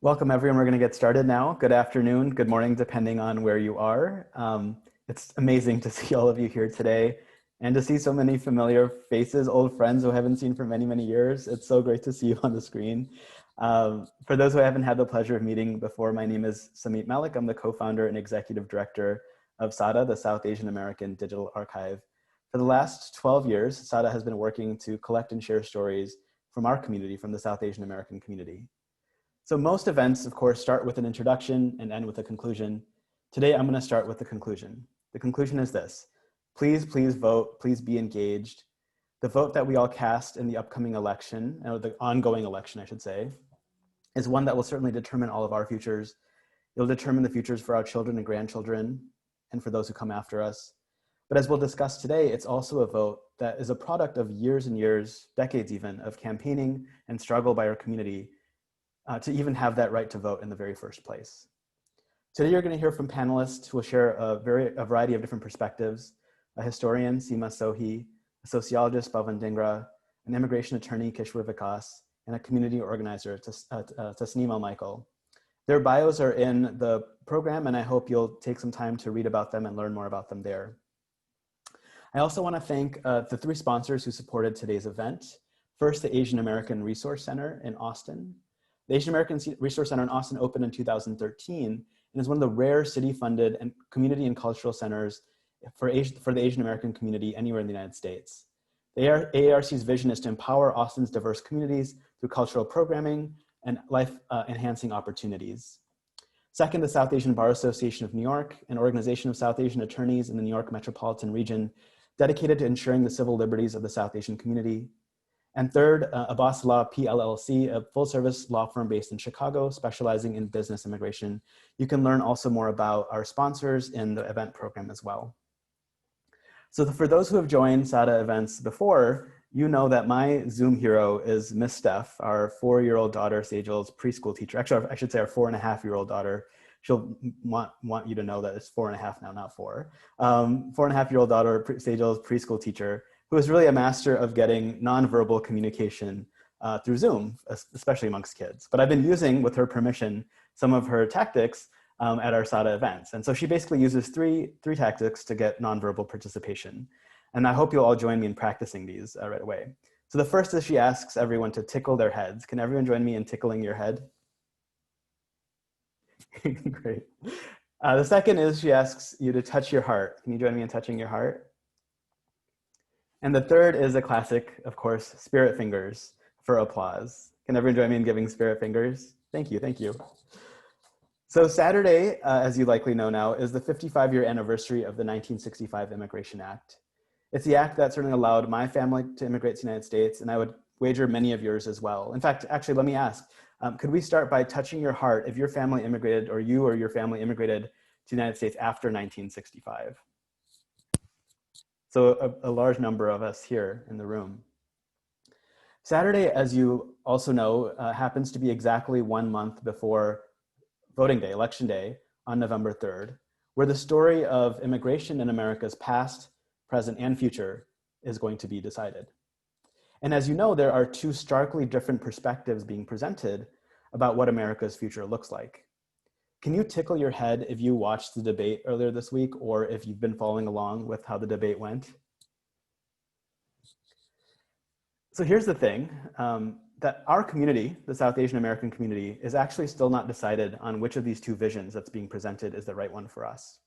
Welcome everyone, we're gonna get started now. Good afternoon, good morning, depending on where you are. It's amazing to see all of you here today and to see so many familiar faces, old friends who I haven't seen for many, many years. It's so great to see you on the screen. For those who I haven't had the pleasure of meeting before, my name is Samit Malik. I'm the co-founder and executive director of SAADA, the South Asian American Digital Archive. For the last 12 years, SAADA has been working to collect and share stories from our community, from the South Asian American community. So most events, of course, start with an introduction and end with a conclusion. Today, I'm going to start with the conclusion. The conclusion is this: please vote, please be engaged. The vote that we all cast in the upcoming election, or the ongoing election, I should say, is one that will certainly determine all of our futures. It'll determine the futures for our children and grandchildren, and for those who come after us. But as we'll discuss today, it's also a vote that is a product of years and years, decades even, of campaigning and struggle by our community to even have that right to vote in the very first place. Today, you're going to hear from panelists who will share a variety of different perspectives: a historian, Seema Sohi, a sociologist, Pavan Dhingra, an immigration attorney, Kishwar, and a community organizer, Tasneem Michael. Their bios are in the program, and I hope you'll take some time to read about them and learn more about them there. I also want to thank the three sponsors who supported today's event. First, the Asian American Resource Center in Austin. The Asian American Resource Center in Austin opened in 2013 and is one of the rare city-funded and community and cultural centers for the Asian American community anywhere in the United States. The AARC's vision is to empower Austin's diverse communities through cultural programming and life-enhancing opportunities. Second, the South Asian Bar Association of New York, an organization of South Asian attorneys in the New York metropolitan region dedicated to ensuring the civil liberties of the South Asian community. And third, Abbas Law PLLC, a full-service law firm based in Chicago, specializing in business immigration. You can learn also more about our sponsors in the event program as well. So for those who have joined SAADA events before, you know that my Zoom hero is Miss Steph, our 4-year-old daughter, Sajel's preschool teacher. Actually, I should say our 4.5-year-old daughter. She'll want you to know that it's 4.5 now, not 4. 4.5-year-old daughter, Sajel's preschool teacher, who is really a master of getting nonverbal communication through Zoom, especially amongst kids. But I've been using, with her permission, some of her tactics at our SAADA events. And so she basically uses three tactics to get nonverbal participation. And I hope you'll all join me in practicing these right away. So the first is she asks everyone to tickle their heads. Can everyone join me in tickling your head? Great. The second is she asks you to touch your heart. Can you join me in touching your heart? And the third is a classic, of course, spirit fingers for applause. Can everyone join me in giving spirit fingers? Thank you, thank you. So Saturday, as you likely know now, is the 55-year anniversary of the 1965 Immigration Act. It's the act that certainly allowed my family to immigrate to the United States, and I would wager many of yours as well. In fact, actually, let me ask, could we start by touching your heart if your family immigrated, or you or your family immigrated to the United States after 1965? So a large number of us here in the room. Saturday, as you also know, happens to be exactly 1 month before voting day, election day, on November 3rd, where the story of immigration in America's past, present, and future is going to be decided. And as you know, there are two starkly different perspectives being presented about what America's future looks like. Can you tickle your head if you watched the debate earlier this week, or if you've been following along with how the debate went? So here's the thing, that our community, the South Asian American community, is actually still not decided on which of these two visions that's being presented is the right one for us.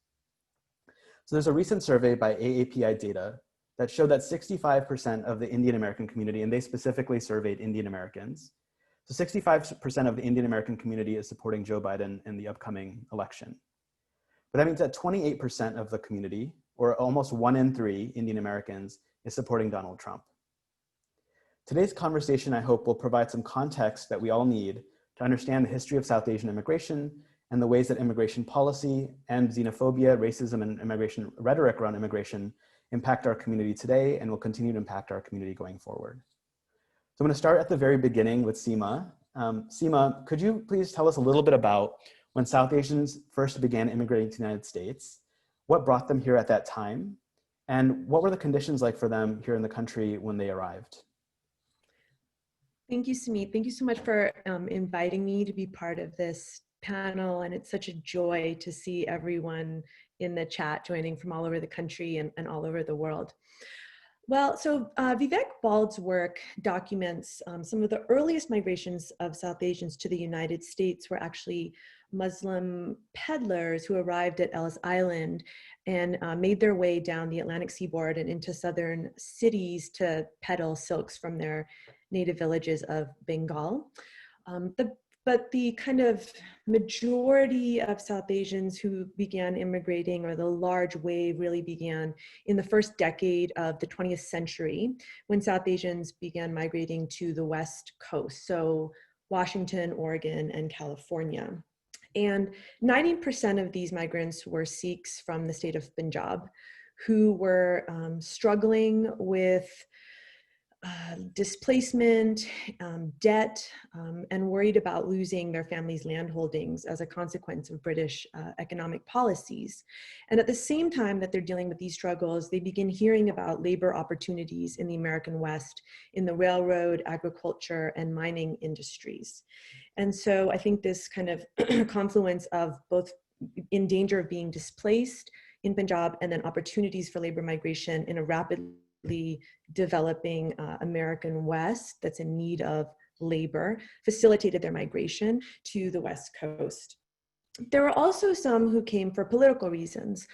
So there's a recent survey by AAPI Data that showed that 65% of the Indian American community, and they specifically surveyed Indian Americans, so 65% of the Indian American community is supporting Joe Biden in the upcoming election. But that means that 28% of the community, or almost 1 in 3 Indian Americans, is supporting Donald Trump. Today's conversation, I hope, will provide some context that we all need to understand the history of South Asian immigration and the ways that immigration policy and xenophobia, racism, and immigration rhetoric around immigration impact our community today and will continue to impact our community going forward. So I'm going to start at the very beginning with Seema. Seema, could you please tell us a little bit about when South Asians first began immigrating to the United States, what brought them here at that time, and what were the conditions like for them here in the country when they arrived? Thank you, Sumit. Thank you so much for inviting me to be part of this panel. And it's such a joy to see everyone in the chat joining from all over the country and all over the world. Well, so Vivek Bald's work documents some of the earliest migrations of South Asians to the United States were actually Muslim peddlers who arrived at Ellis Island and made their way down the Atlantic seaboard and into southern cities to peddle silks from their native villages of Bengal. But the kind of majority of South Asians who began immigrating, or the large wave, really began in the first decade of the 20th century when South Asians began migrating to the West Coast, so Washington, Oregon, and California. And 90% of these migrants were Sikhs from the state of Punjab who were struggling with displacement, debt, and worried about losing their family's land holdings as a consequence of British economic policies. And at the same time that they're dealing with these struggles, they begin hearing about labor opportunities in the American West in the railroad, agriculture, and mining industries. And so I think this kind of confluence of both in danger of being displaced in Punjab and then opportunities for labor migration in a rapidly developing American West that's in need of labor facilitated their migration to the West Coast. There were also some who came for political reasons,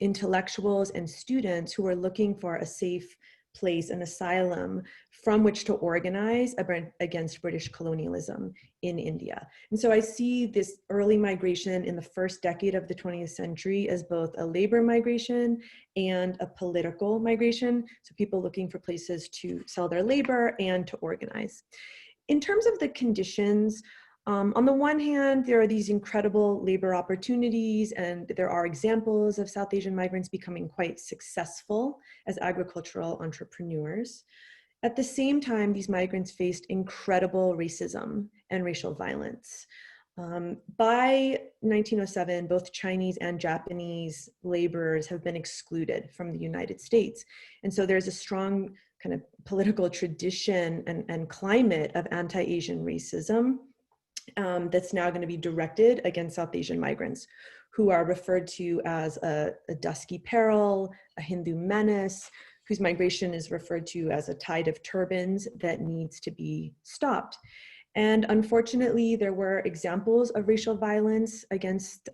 intellectuals and students who were looking for a safe place, an asylum from which to organize against British colonialism in India. And so I see this early migration in the first decade of the 20th century as both a labor migration and a political migration. So people looking for places to sell their labor and to organize. In terms of the conditions, on the one hand, there are these incredible labor opportunities, and there are examples of South Asian migrants becoming quite successful as agricultural entrepreneurs. At the same time, these migrants faced incredible racism and racial violence. By 1907, both Chinese and Japanese laborers have been excluded from the United States. And so there's a strong kind of political tradition and climate of anti-Asian racism that's now going to be directed against South Asian migrants, who are referred to as a dusky peril, a Hindu menace, whose migration is referred to as a tide of turbans that needs to be stopped. And unfortunately, there were examples of racial violence against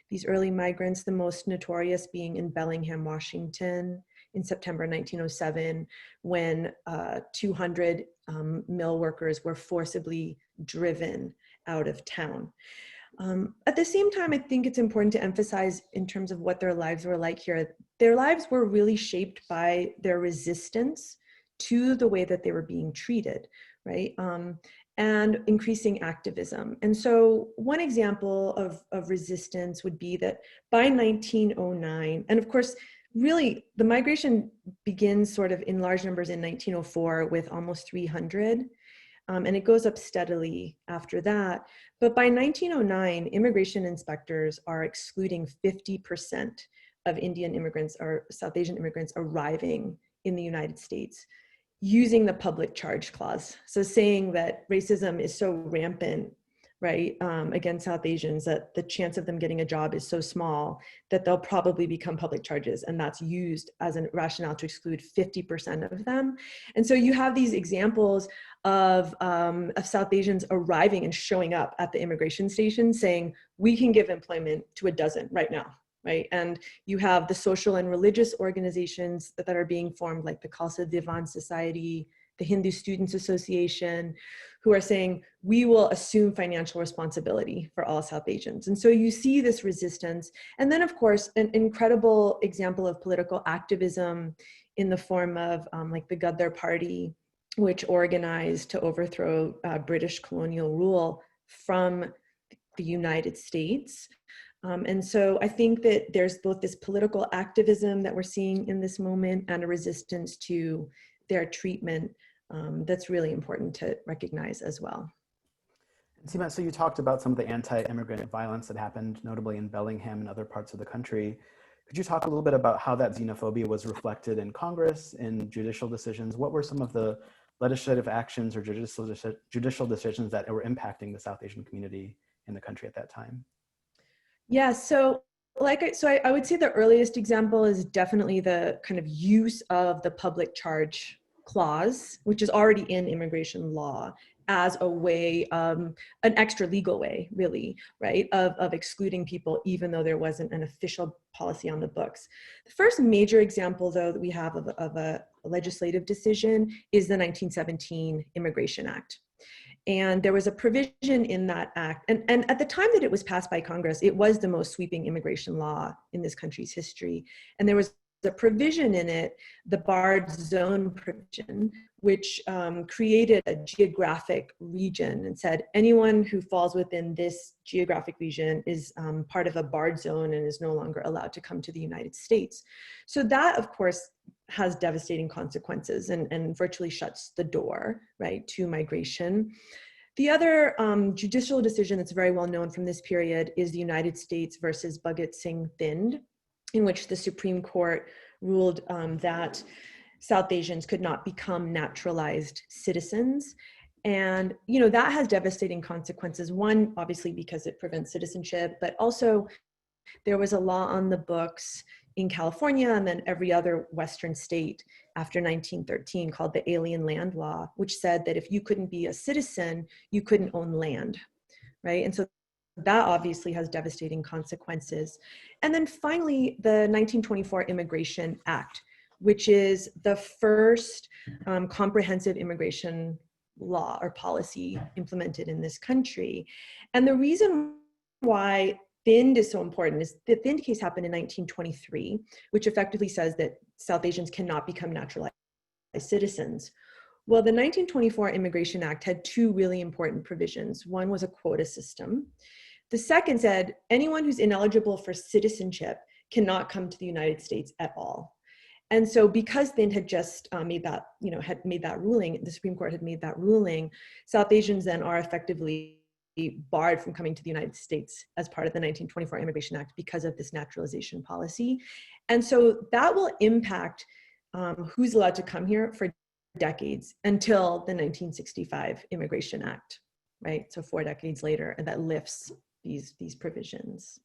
these early migrants, the most notorious being in Bellingham, Washington, in September 1907, when 200 mill workers were forcibly driven out of town. At the same time, I think it's important to emphasize in terms of what their lives were like here, their lives were really shaped by their resistance to the way that they were being treated, right? And increasing activism. And so one example of resistance would be that by 1909, and of course, really the migration begins sort of in large numbers in 1904 with almost 300. And it goes up steadily after that. But by 1909, immigration inspectors are excluding 50% of Indian immigrants or South Asian immigrants arriving in the United States using the public charge clause. So saying that racism is so rampant, right, against South Asians that the chance of them getting a job is so small that they'll probably become public charges. And that's used as a rationale to exclude 50% of them. And so you have these examples of South Asians arriving and showing up at the immigration station saying, we can give employment to a dozen right now, right? And you have the social and religious organizations that are being formed, like the Khalsa Divan Society, the Hindu Students Association, who are saying, we will assume financial responsibility for all South Asians. And so you see this resistance. And then, of course, an incredible example of political activism in the form of like the Ghadar Party, which organized to overthrow British colonial rule from the United States. And so I think that there's both this political activism that we're seeing in this moment and a resistance to their treatment that's really important to recognize as well. Seema, so you talked about some of the anti-immigrant violence that happened, notably in Bellingham and other parts of the country. Could you talk a little bit about how that xenophobia was reflected in Congress, in judicial decisions? What were some of the legislative actions or judicial decisions that were impacting the South Asian community in the country at that time? Yeah, so I would say the earliest example is definitely the kind of use of the public charge clause, which is already in immigration law, as a way, an extra legal way, really, right, of excluding people, even though there wasn't an official policy on the books. The first major example, though, that we have of a legislative decision is the 1917 Immigration Act. And there was a provision in that act, and at the time that it was passed by Congress, it was the most sweeping immigration law in this country's history. And there was a provision in it, the barred zone provision, which created a geographic region and said anyone who falls within this geographic region is part of a barred zone and is no longer allowed to come to the United States. So that, of course, has devastating consequences and virtually shuts the door, right, to migration. The other judicial decision that's very well known from this period is the United States versus Bhagat Singh Thind, in which the Supreme Court ruled that South Asians could not become naturalized citizens. And, you know, that has devastating consequences. One, obviously, because it prevents citizenship, but also there was a law on the books in California and then every other Western state after 1913 called the Alien Land Law, which said that if you couldn't be a citizen, you couldn't own land, right? And so that obviously has devastating consequences. And then finally, the 1924 Immigration Act, which is the first comprehensive immigration law or policy implemented in this country. And the reason why Thind is so important is the Thind case happened in 1923, which effectively says that South Asians cannot become naturalized citizens. Well, the 1924 Immigration Act had two really important provisions. One was a quota system. The second said anyone who's ineligible for citizenship cannot come to the United States at all. And so because Thind had just made that ruling, the Supreme Court had made that ruling, South Asians then are effectively barred from coming to the United States as part of the 1924 Immigration Act because of this naturalization policy. And so that will impact who's allowed to come here for decades until the 1965 Immigration Act, right? So 4 decades later, and that lifts these provisions.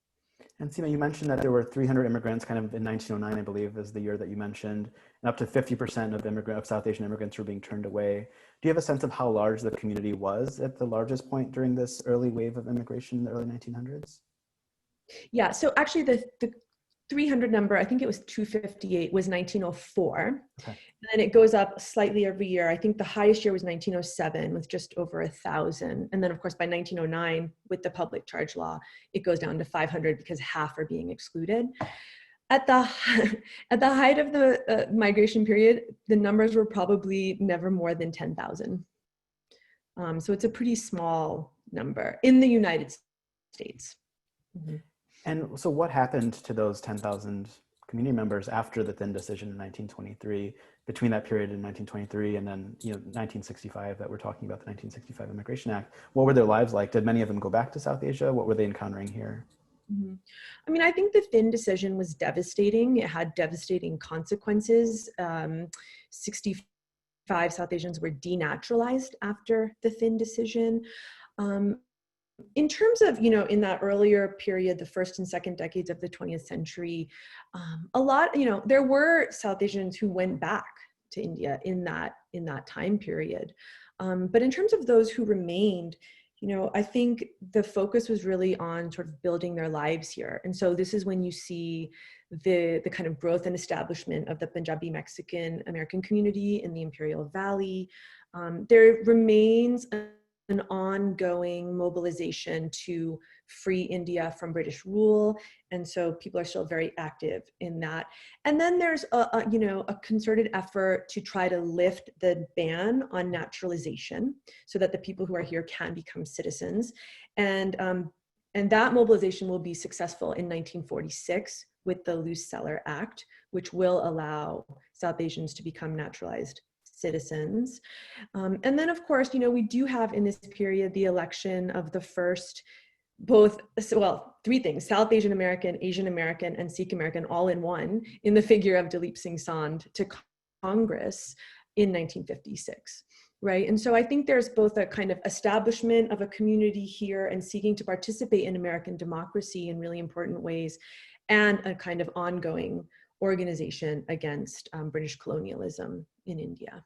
And Seema, you mentioned that there were 300 immigrants kind of in 1909, I believe, is the year that you mentioned, and up to 50% of South Asian immigrants were being turned away. Do you have a sense of how large the community was at the largest point during this early wave of immigration in the early 1900s? Yeah, so actually the 300 number, I think it was 258, was 1904. Okay. And then it goes up slightly every year. I think the highest year was 1907 with just over 1,000. And then of course by 1909 with the public charge law, it goes down to 500 because half are being excluded. At the height of the migration period, the numbers were probably never more than 10,000. So it's a pretty small number in the United States. Mm-hmm. And so what happened to those 10,000 community members after the Thind decision in 1923, between that period in 1923 and then 1965 that we're talking about, the 1965 Immigration Act? What were their lives like? Did many of them go back to South Asia? What were they encountering here? Mm-hmm. I mean, I think the Thind decision was devastating. It had devastating consequences. 65 South Asians were denaturalized after the Thind decision. In terms of, in that earlier period, the first and second decades of the 20th century, there were South Asians who went back to India in that time period. But in terms of those who remained, I think the focus was really on sort of building their lives here. And so this is when you see the kind of growth and establishment of the Punjabi Mexican American community in the Imperial Valley. There remains an ongoing mobilization to free India from British rule. And so people are still very active in that. And then there's a concerted effort to try to lift the ban on naturalization so that the people who are here can become citizens. And that mobilization will be successful in 1946 with the Luce-Seller Act, which will allow South Asians to become naturalized citizens. And then of course, we do have in this period the election of the first three things: South Asian American, Asian American, and Sikh American all in one, in the figure of Dalip Singh Sandh to Congress in 1956. right? And so I think there's both a kind of establishment of a community here and seeking to participate in American democracy in really important ways, and a kind of ongoing organization against British colonialism in India.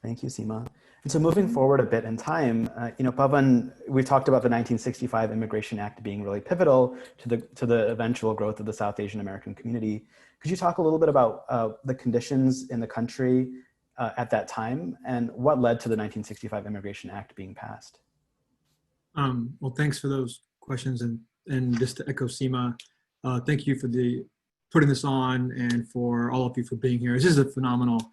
Thank you, Seema. And so moving forward a bit in time, Pavan, we talked about the 1965 Immigration Act being really pivotal to the eventual growth of the South Asian American community. Could you talk a little bit about the conditions in the country at that time and what led to the 1965 Immigration Act being passed? Well, thanks for those questions. And just to echo Seema, thank you for putting this on and for all of you for being here. This is a phenomenal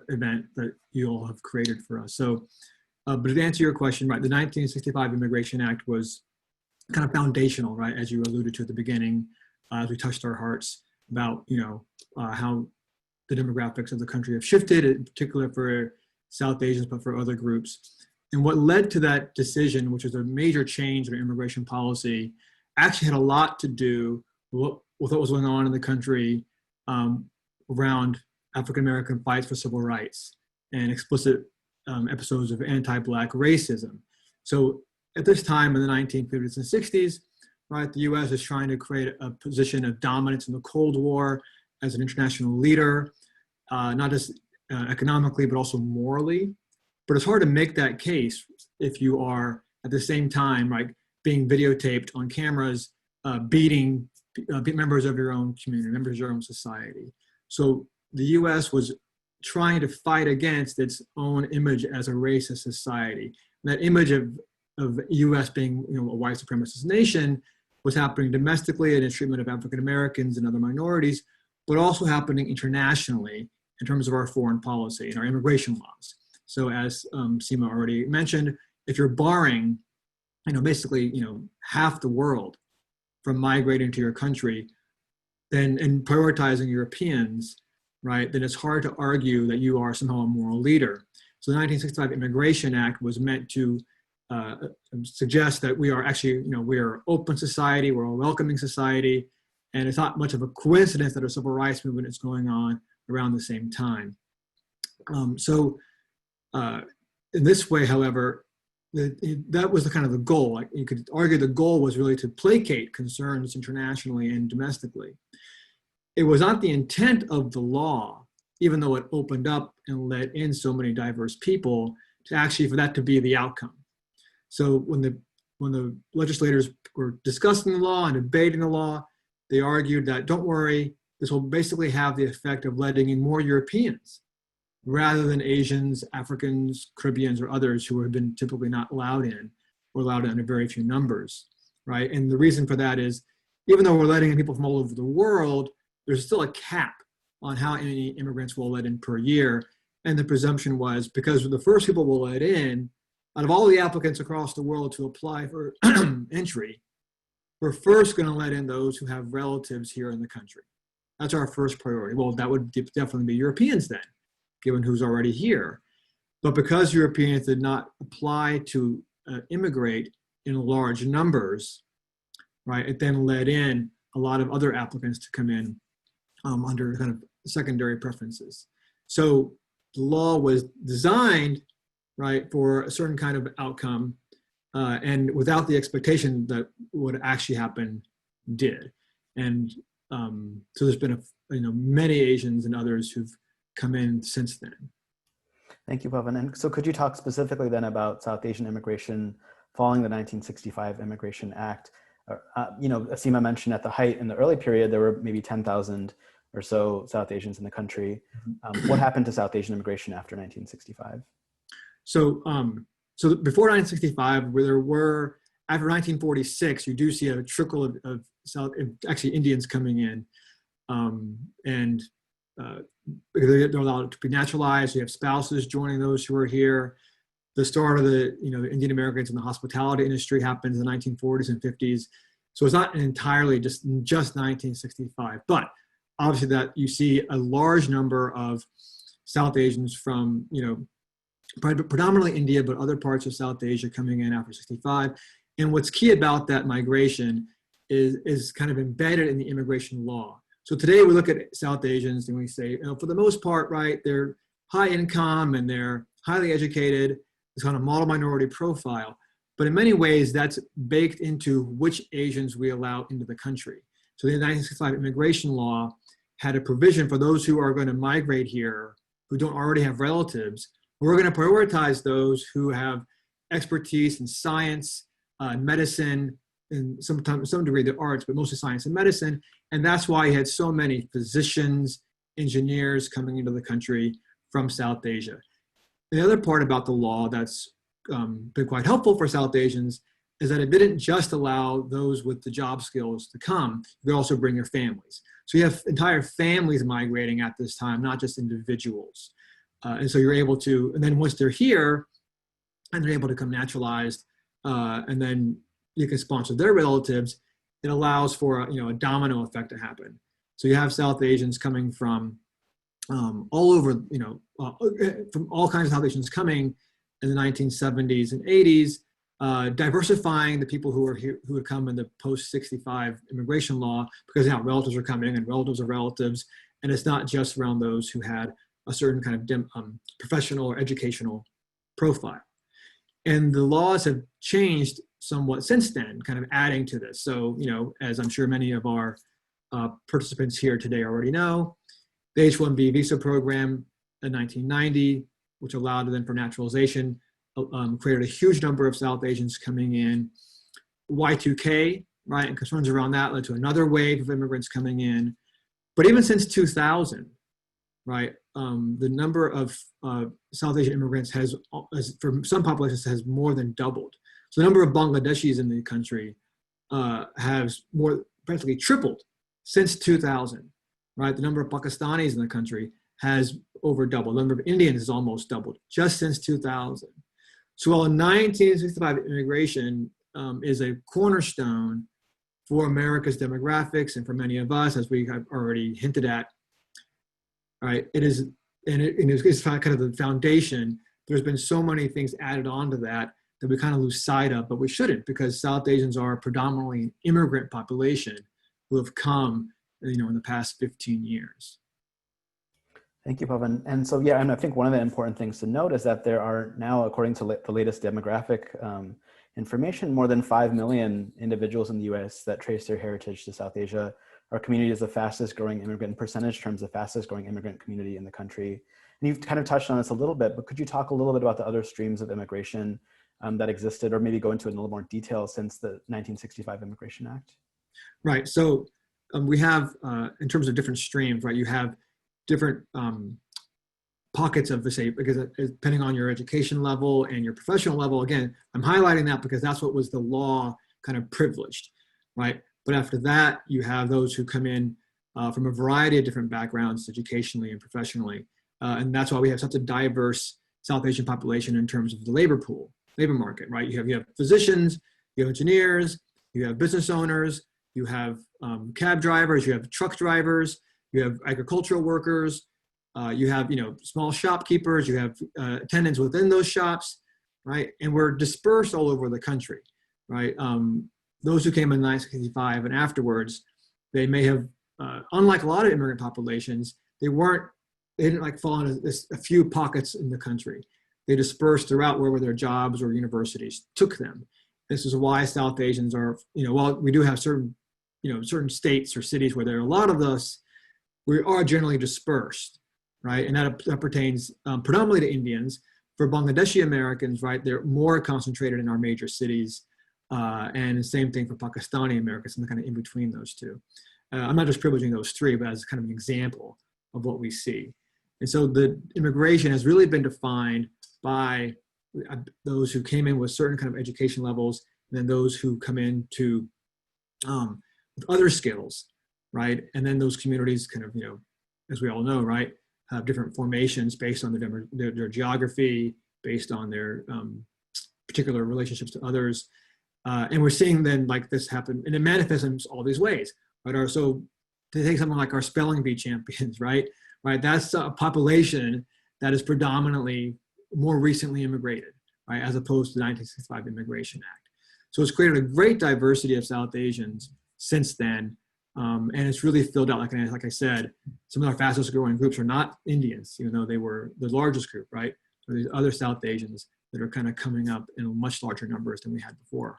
event that you all have created for us. So, but to answer your question, right, the 1965 Immigration Act was kind of foundational, right, as you alluded to at the beginning, as we touched our hearts about, how the demographics of the country have shifted, in particular for South Asians, but for other groups. And what led to that decision, which was a major change in immigration policy, actually had a lot to do with what was going on in the country around African-American fights for civil rights and explicit episodes of anti-Black racism. So at this time in the 1950s and 60s, right, the US is trying to create a position of dominance in the Cold War as an international leader, not just economically, but also morally. But it's hard to make that case if you are at the same time, right, being videotaped on cameras, beating members of your own community, members of your own society. So the US was trying to fight against its own image as a racist society. And that image of US being, a white supremacist nation was happening domestically in its treatment of African Americans and other minorities, but also happening internationally in terms of our foreign policy and our immigration laws. So as Seema already mentioned, if you're barring, basically, half the world from migrating to your country, then and prioritizing Europeans, right, then it's hard to argue that you are somehow a moral leader. So the 1965 Immigration Act was meant to suggest that we are actually, we're an open society, we're a welcoming society, and it's not much of a coincidence that a civil rights movement is going on around the same time. In this way, however, that was the kind of the goal. Like, you could argue the goal was really to placate concerns internationally and domestically. It was not the intent of the law, even though it opened up and let in so many diverse people, to actually for that to be the outcome. So when the legislators were discussing the law and debating the law, they argued that, don't worry, this will basically have the effect of letting in more Europeans rather than Asians, Africans, Caribbeans, or others who have been typically not allowed in, or allowed in very few numbers, right? And the reason for that is, even though we're letting in people from all over the world, there's still a cap on how many immigrants we'll let in per year. And the presumption was, because the first people we'll let in, out of all the applicants across the world to apply for entry, we're first going to let in those who have relatives here in the country. That's our first priority. Well, that would definitely be Europeans then, given who's already here. But because Europeans did not apply to immigrate in large numbers, right, it then led in a lot of other applicants to come in under kind of secondary preferences. So the law was designed, right, for a certain kind of outcome, and without the expectation that what actually happened did. And so there's been many Asians and others who've come in since then. Thank you, Pavan. And so could you talk specifically then about South Asian immigration following the 1965 Immigration Act? Seema mentioned at the height in the early period, there were maybe 10,000 or so South Asians in the country. What happened to South Asian immigration after 1965? So before 1965, where there were, after 1946, you do see a trickle of actually Indians coming in, and they're allowed to be naturalized. You have spouses joining those who are here. The start of the Indian Americans in the hospitality industry happens in the 1940s and 50s. So it's not entirely just 1965, but obviously that you see a large number of South Asians from predominantly India, but other parts of South Asia coming in after 65. And what's key about that migration is kind of embedded in the immigration law. So today we look at South Asians and we say, for the most part, right, they're high income and they're highly educated, this kind of model minority profile. But in many ways, that's baked into which Asians we allow into the country. So the 1965 immigration law had a provision for those who are going to migrate here, who don't already have relatives. We're going to prioritize those who have expertise in science, medicine, and sometimes some degree the arts, but mostly science and medicine. And that's why you had so many physicians, engineers coming into the country from South Asia. The other part about the law that's been quite helpful for South Asians is that it didn't just allow those with the job skills to come, you could also bring your families. So you have entire families migrating at this time, not just individuals. And so you're able to, and then once they're here and they're able to come naturalized, and then you can sponsor their relatives, it allows for a domino effect to happen. So you have South Asians coming from all over, from all kinds of South Asians coming in the 1970s and 80s, diversifying the people who are here, who would come in the post-65 immigration law, because now relatives are coming and relatives of relatives, and it's not just around those who had a certain kind of professional or educational profile. And the laws have changed somewhat since then, kind of adding to this. So, as I'm sure many of our participants here today already know, the H-1B visa program in 1990, which allowed then for naturalization, created a huge number of South Asians coming in. Y2K, right, and concerns around that led to another wave of immigrants coming in. But even since 2000, right, the number of South Asian immigrants has, for some populations, has more than doubled. So the number of Bangladeshis in the country has practically tripled since 2000, right? The number of Pakistanis in the country has over doubled. The number of Indians has almost doubled just since 2000. So while 1965 immigration is a cornerstone for America's demographics and for many of us, as we have already hinted at, right, it's kind of the foundation. There's been so many things added onto that we kind of lose sight of, but we shouldn't, because South Asians are predominantly an immigrant population who have come, in the past 15 years. Thank you, Pavan. And so, yeah, and I think one of the important things to note is that there are now, according to the latest demographic information, more than 5 million individuals in the US that trace their heritage to South Asia. Our community is the fastest growing immigrant, in percentage terms, the fastest growing immigrant community in the country. And you've kind of touched on this a little bit, but could you talk a little bit about the other streams of immigration that existed, or maybe go into it in a little more detail since the 1965 Immigration Act? Right, so we have, in terms of different streams, right, you have different pockets of the same, because depending on your education level and your professional level, again, I'm highlighting that because that's what was the law kind of privileged, right? But after that, you have those who come in from a variety of different backgrounds, educationally and professionally. And that's why we have such a diverse South Asian population in terms of the labor market, right? You have physicians, you have engineers, you have business owners, you have cab drivers, you have truck drivers, you have agricultural workers, you have small shopkeepers, you have attendants within those shops, right? And we're dispersed all over the country, right? Those who came in 1965 and afterwards, they may have, unlike a lot of immigrant populations, they didn't like fall into a few pockets in the country. They dispersed throughout wherever their jobs or universities took them. This is why South Asians are, while we do have certain states or cities where there are a lot of us, we are generally dispersed, right? And that pertains predominantly to Indians. For Bangladeshi Americans, right, they're more concentrated in our major cities, and the same thing for Pakistani Americans, and kind of in between those two. I'm not just privileging those three, but as kind of an example of what we see. And so the immigration has really been defined by those who came in with certain kind of education levels, and then those who come in to with other skills, right? And then those communities kind of, as we all know, right, have different formations based on their geography, based on their particular relationships to others. And we're seeing then like this happen, and it manifests in all these ways, right? So to take something like our spelling bee champions, right? That's a population that is predominantly more recently immigrated, right? As opposed to the 1965 Immigration Act. So it's created a great diversity of South Asians since then. And it's really filled out, like I said, some of our fastest growing groups are not Indians, even though they were the largest group, right? Or these other South Asians that are kind of coming up in much larger numbers than we had before.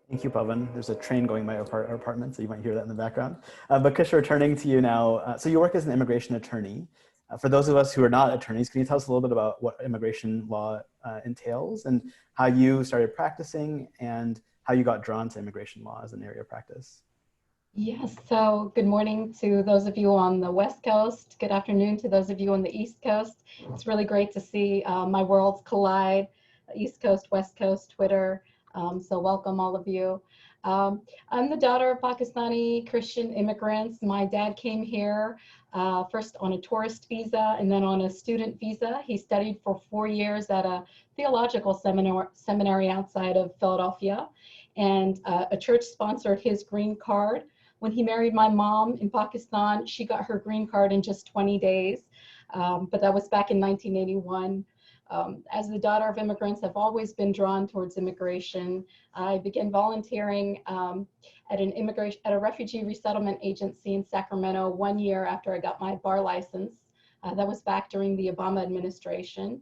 Thank you, Pavan. There's a train going by our apartment, so you might hear that in the background. But Kishwar, turning to you now. So you work as an immigration attorney. For those of us who are not attorneys, can you tell us a little bit about what immigration law entails and how you started practicing and how you got drawn to immigration law as an area of practice? Yes, so good morning to those of you on the West Coast. Good afternoon to those of you on the East Coast. It's really great to see my worlds collide, East Coast, West Coast, Twitter. So welcome all of you. I'm the daughter of Pakistani Christian immigrants. My dad came here first on a tourist visa and then on a student visa. He studied for 4 years at a theological seminary outside of Philadelphia, and a church sponsored his green card. When he married my mom in Pakistan, she got her green card in just 20 days, but that was back in 1981. As the daughter of immigrants, I've always been drawn towards immigration. I began volunteering at a refugee resettlement agency in Sacramento 1 year after I got my bar license. That was back during the Obama administration.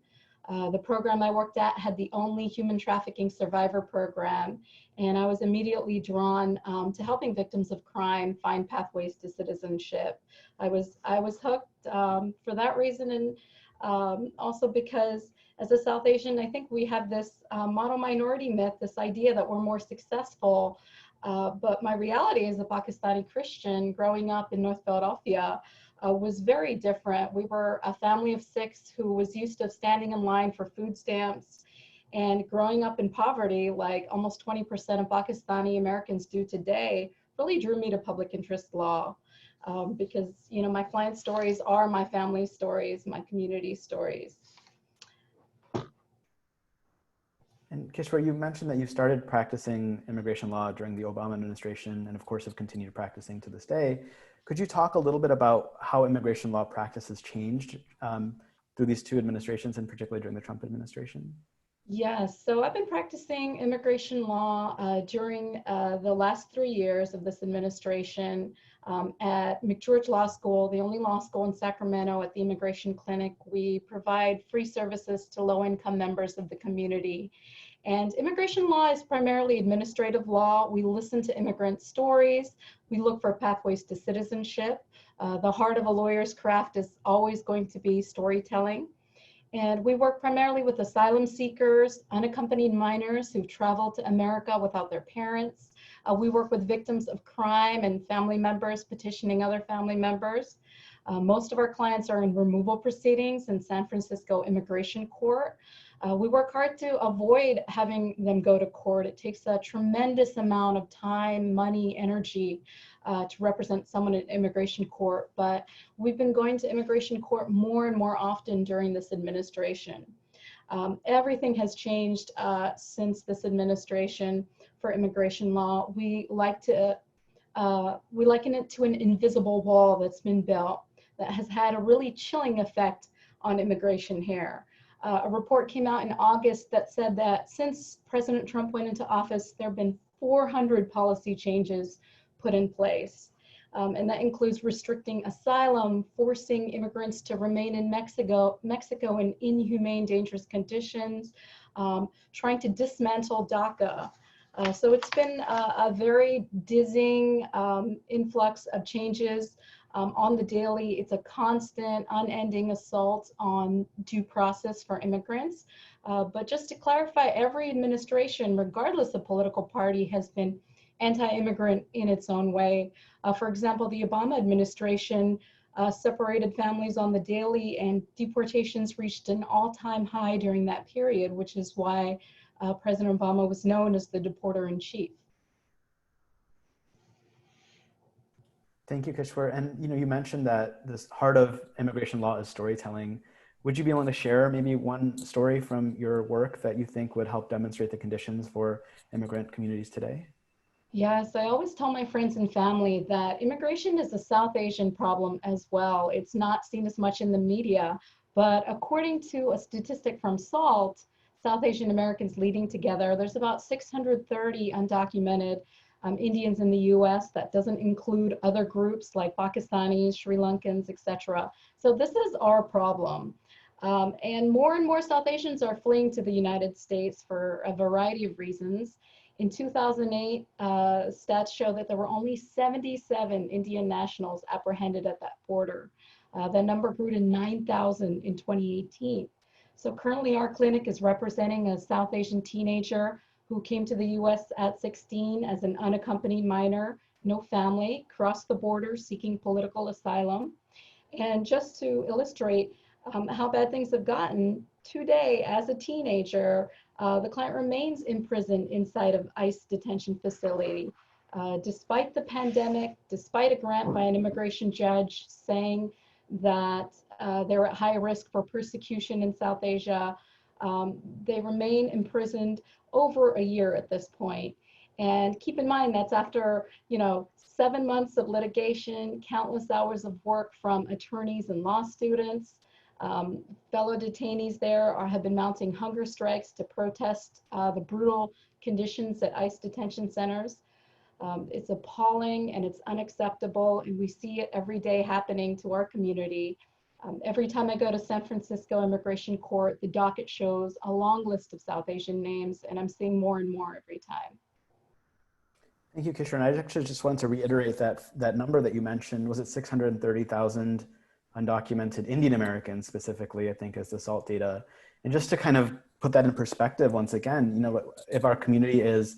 The program I worked at had the only human trafficking survivor program, and I was immediately drawn to helping victims of crime find pathways to citizenship. I was hooked for that reason, and also because as a South Asian, I think we have this model minority myth, this idea that we're more successful. But my reality as a Pakistani Christian growing up in North Philadelphia was very different. We were a family of 6 who was used to standing in line for food stamps, and growing up in poverty, like almost 20% of Pakistani Americans do today, really drew me to public interest law. Because, you know, my client stories are my family stories, my community stories. And Kishwar, you mentioned that you started practicing immigration law during the Obama administration and of course have continued practicing to this day. Could you talk a little bit about how immigration law practice has changed through these 2 administrations, and particularly during the Trump administration? Yes, so I've been practicing immigration law during the last 3 years of this administration at McGeorge Law School, the only law school in Sacramento. At the Immigration Clinic, we provide free services to low-income members of the community. And immigration law is primarily administrative law. We listen to immigrant stories. We look for pathways to citizenship. The heart of a lawyer's craft is always going to be storytelling. And we work primarily with asylum seekers, unaccompanied minors who've traveled to America without their parents. We work with victims of crime and family members petitioning other family members. Most of our clients are in removal proceedings in San Francisco Immigration Court. We work hard to avoid having them go to court. It takes a tremendous amount of time, money, energy to represent someone in immigration court, but we've been going to immigration court more and more often during this administration. Everything has changed since this administration for immigration law. We liken it to an invisible wall that's been built that has had a really chilling effect on immigration here. A report came out in August that said that since President Trump went into office, there have been 400 policy changes put in place. And that includes restricting asylum, forcing immigrants to remain in Mexico in inhumane, dangerous conditions, trying to dismantle DACA. So it's been a very dizzying influx of changes on the daily. It's a constant, unending assault on due process for immigrants. But just to clarify, every administration, regardless of political party, has been anti-immigrant in its own way. For example, the Obama administration separated families on the daily, and deportations reached an all-time high during that period, which is why President Obama was known as the deporter-in-chief. Thank you, Kishwar. And you mentioned that this heart of immigration law is storytelling. Would you be willing to share maybe one story from your work that you think would help demonstrate the conditions for immigrant communities today? Yes, I always tell my friends and family that immigration is a South Asian problem as well. It's not seen as much in the media, but according to a statistic from SALT, South Asian Americans leading together, there's about 630 undocumented Indians in the US. That doesn't include other groups like Pakistanis, Sri Lankans, etc. So this is our problem. And more South Asians are fleeing to the United States for a variety of reasons. In 2008, stats show that there were only 77 Indian nationals apprehended at that border. The number grew to 9,000 in 2018. So currently our clinic is representing a South Asian teenager who came to the US at 16 as an unaccompanied minor, no family, crossed the border seeking political asylum. And just to illustrate how bad things have gotten, today as a teenager, the client remains imprisoned inside of ICE detention facility. Despite the pandemic, despite a grant by an immigration judge saying that they're at high risk for persecution in South Asia, they remain imprisoned over a year at this point. And keep in mind, that's after, 7 months of litigation, countless hours of work from attorneys and law students. Fellow detainees there have been mounting hunger strikes to protest the brutal conditions at ICE detention centers. It's appalling and it's unacceptable, and we see it every day happening to our community. Every time I go to San Francisco Immigration Court, the docket shows a long list of South Asian names, and I'm seeing more and more every time. Thank you, Kishwar. And I actually just wanted to reiterate that number that you mentioned. Was it 630,000 undocumented Indian Americans specifically, I think, is the SALT data. And just to kind of put that in perspective, once again, if our community is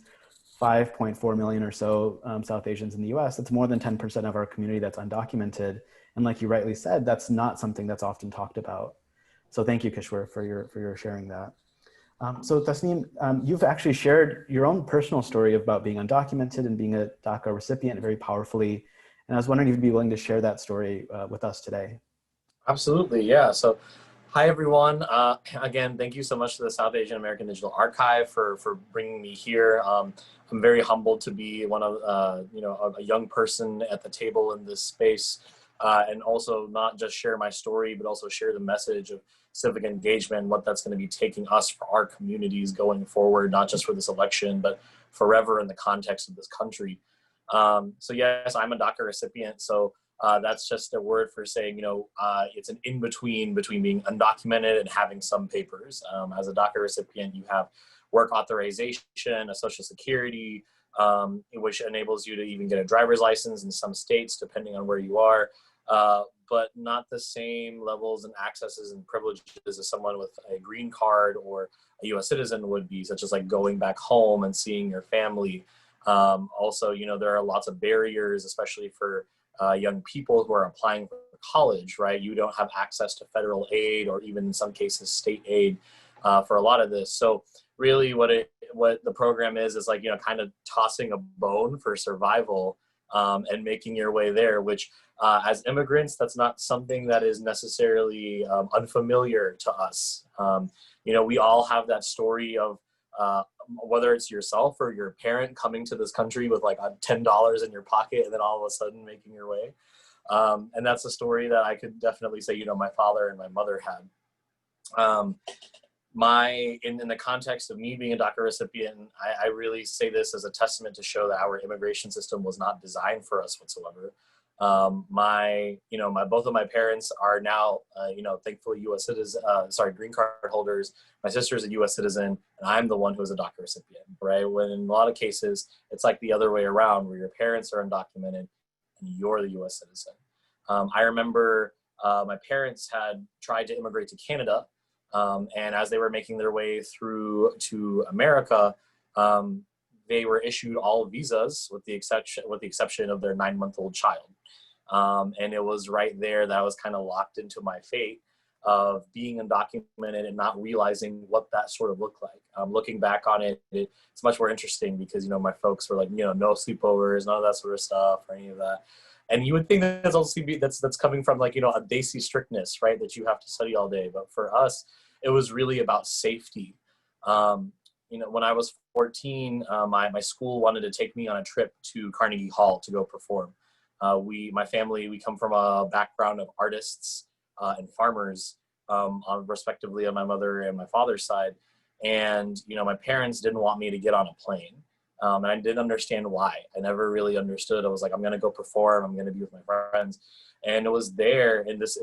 5.4 million or so South Asians in the US, that's more than 10% of our community that's undocumented. And like you rightly said, that's not something that's often talked about. So thank you, Kishwar, for your sharing that. So Tasneem, you've actually shared your own personal story about being undocumented and being a DACA recipient very powerfully. And I was wondering if you'd be willing to share that story with us today. Absolutely, yeah. So hi, everyone. Again, thank you so much to the South Asian American Digital Archive for bringing me here. I'm very humbled to be one of, a young person at the table in this space, and also not just share my story, but also share the message of civic engagement, what that's going to be taking us for our communities going forward, not just for this election, but forever in the context of this country. So yes, I'm a DACA recipient. So that's just a word for saying, it's an in-between between being undocumented and having some papers. As a DACA recipient, you have work authorization, a social security, which enables you to even get a driver's license in some states, depending on where you are, but not the same levels and accesses and privileges as someone with a green card or a US citizen would be, such as like going back home and seeing your family. Also, there are lots of barriers, especially for young people who are applying for college, right? You don't have access to federal aid or even in some cases state aid for a lot of this. So really what the program is like, kind of tossing a bone for survival and making your way there, which as immigrants, that's not something that is necessarily unfamiliar to us. We all have that story of whether it's yourself or your parent coming to this country with like $10 in your pocket and then all of a sudden making your way. And that's a story that I could definitely say, my father and my mother had. In the context of me being a DACA recipient, I really say this as a testament to show that our immigration system was not designed for us whatsoever. Both of my parents are now, thankfully U.S. green card holders. My sister is a U.S. citizen, and I'm the one who is a DACA recipient, right? When in a lot of cases, it's like the other way around, where your parents are undocumented and you're the U.S. citizen. I remember my parents had tried to immigrate to Canada, and as they were making their way through to America, they were issued all visas with the exception of their 9-month-old child. And it was right there that I was kind of locked into my fate of being undocumented and not realizing what that sort of looked like. Looking back on it, it's much more interesting because, my folks were like, no sleepovers, none of that sort of stuff or any of that. And you would think that's also that's coming from like, a Desi strictness, right? That you have to study all day. But for us, it was really about safety. When I was 14, my school wanted to take me on a trip to Carnegie Hall to go perform. My family, we come from a background of artists and farmers, respectively on my mother and my father's side. And, my parents didn't want me to get on a plane. And I didn't understand why. I never really understood. I was like, I'm going to go perform. I'm going to be with my friends. And it was there in this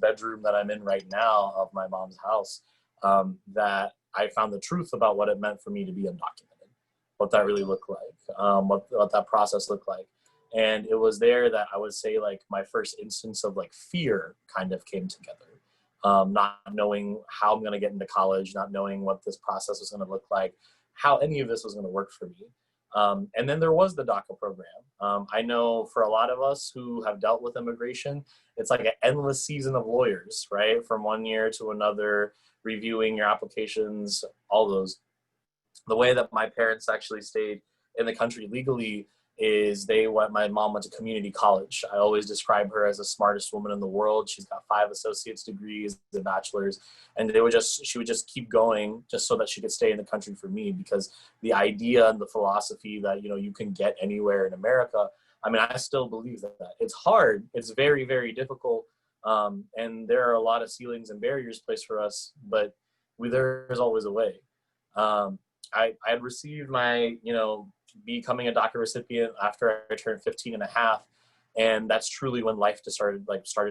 bedroom that I'm in right now of my mom's house, that I found the truth about what it meant for me to be undocumented, what that really looked like, what that process looked like. And it was there that I would say like my first instance of like fear kind of came together. Not knowing how I'm going to get into college, not knowing what this process was going to look like, how any of this was going to work for me. And then there was the DACA program. I know for a lot of us who have dealt with immigration, it's like an endless season of lawyers, right? From one year to another, reviewing your applications, all those. The way that my parents actually stayed in the country legally is my mom went to community college. I always describe her as the smartest woman in the world. She's got 5 associate's degrees, a bachelor's, and she would just keep going just so that she could stay in the country for me, because the idea and the philosophy that, you can get anywhere in America, I mean, I still believe that. It's hard. It's very, very difficult. And there are a lot of ceilings and barriers placed for us, but there's always a way. I had received my, becoming a DACA recipient after I turned 15 and a half. And that's truly when life just started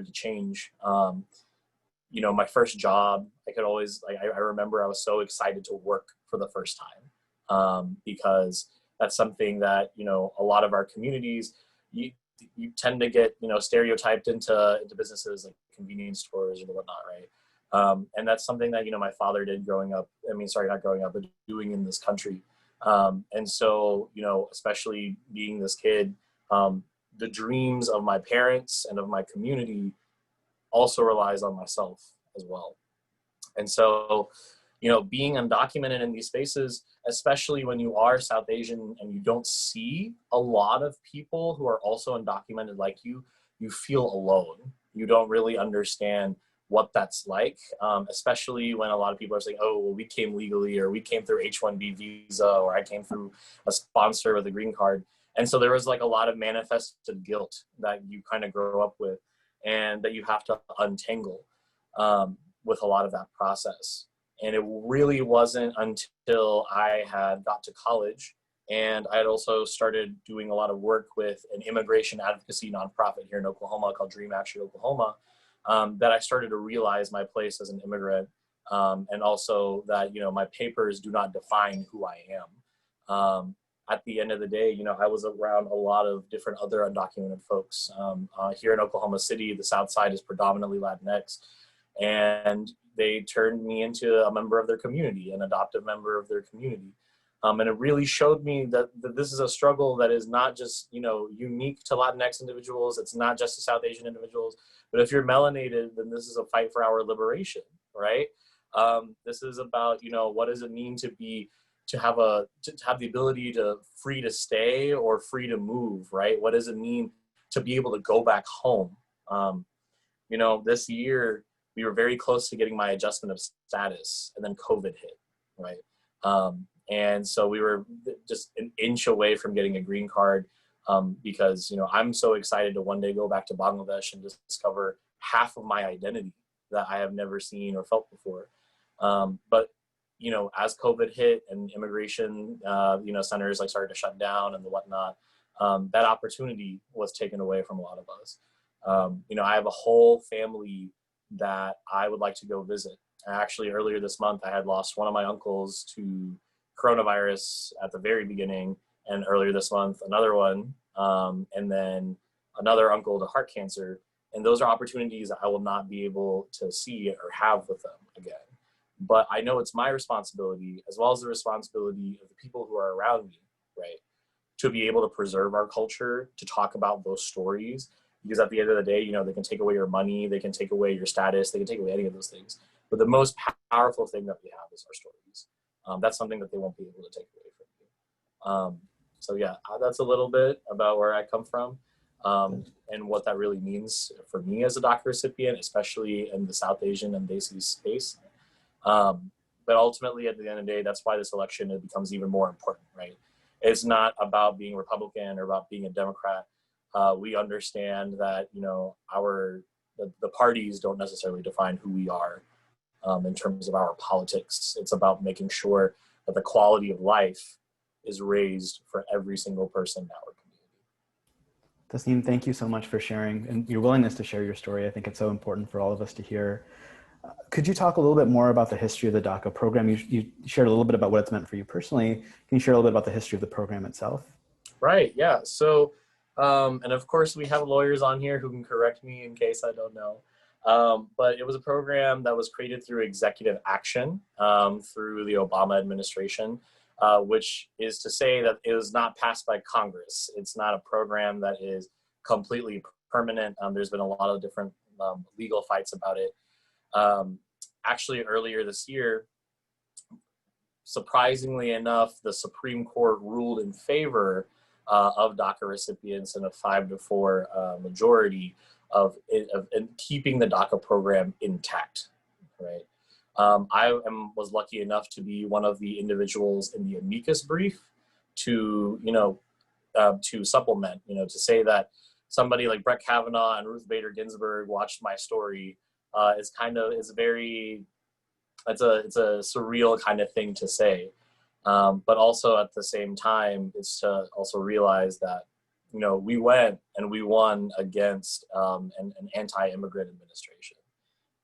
to change. My first job, I remember I was so excited to work for the first time, because that's something that, a lot of our communities, you tend to get, stereotyped into businesses like convenience stores and whatnot, right? And that's something that, my father did but doing in this country. And so, especially being this kid, the dreams of my parents and of my community also relies on myself as well. And so, being undocumented in these spaces, especially when you are South Asian and you don't see a lot of people who are also undocumented like you feel alone. You don't really understand what that's like, especially when a lot of people are saying, oh, well, we came legally, or we came through H-1B visa, or I came through a sponsor with a green card. And so there was like a lot of manifested guilt that you kind of grow up with and that you have to untangle with a lot of that process. And it really wasn't until I had got to college and I had also started doing a lot of work with an immigration advocacy nonprofit here in Oklahoma called Dream Action Oklahoma, that I started to realize my place as an immigrant, and also that, my papers do not define who I am. At the end of the day, I was around a lot of different other undocumented folks. Here in Oklahoma City, the South Side is predominantly Latinx, and they turned me into a member of their community, an adoptive member of their community. And it really showed me that this is a struggle that is not just, unique to Latinx individuals. It's not just to South Asian individuals. But if you're melanated, then this is a fight for our liberation, right? This is about, what does it mean to have the ability to free to stay or free to move, right? What does it mean to be able to go back home? This year we were very close to getting my adjustment of status, and then COVID hit, right? And so we were just an inch away from getting a green card, because, I'm so excited to one day go back to Bangladesh and discover half of my identity that I have never seen or felt before. But, as COVID hit and immigration, centers started to shut down and the whatnot, that opportunity was taken away from a lot of us. I have a whole family that I would like to go visit. Actually, earlier this month, I had lost one of my uncles to coronavirus at the very beginning, and earlier this month another one, and then another uncle to heart cancer. And those are opportunities that I will not be able to see or have with them again. But I know it's my responsibility, as well as the responsibility of the people who are around me, right, to be able to preserve our culture, to talk about those stories. Because at the end of the day, they can take away your money, they can take away your status, they can take away any of those things. But the most powerful thing that we have is our stories. That's something that they won't be able to take away from you. So yeah, that's a little bit about where I come from, and what that really means for me as a DACA recipient, especially in the South Asian and Desi space. But ultimately, at the end of the day, that's why this election, it becomes even more important, right? It's not about being Republican or about being a Democrat. We understand that, the parties don't necessarily define who we are. In terms of our politics, it's about making sure that the quality of life is raised for every single person in our community. Tasneem, thank you so much for sharing and your willingness to share your story. I think it's so important for all of us to hear. Could you talk a little bit more about the history of the DACA program? You shared a little bit about what it's meant for you personally. Can you share a little bit about the history of the program itself? Right, yeah. So, and of course we have lawyers on here who can correct me in case I don't know. But it was a program that was created through executive action through the Obama administration, which is to say that it was not passed by Congress. It's not a program that is completely permanent. There's been a lot of different legal fights about it. Actually, earlier this year, surprisingly enough, the Supreme Court ruled in favor of DACA recipients in a 5-4 majority of keeping the DACA program intact, right? I was lucky enough to be one of the individuals in the amicus brief to, to supplement, to say that somebody like Brett Kavanaugh and Ruth Bader Ginsburg watched my story it's a surreal kind of thing to say. But also at the same time, it's to also realize that, we went and we won against an anti-immigrant administration,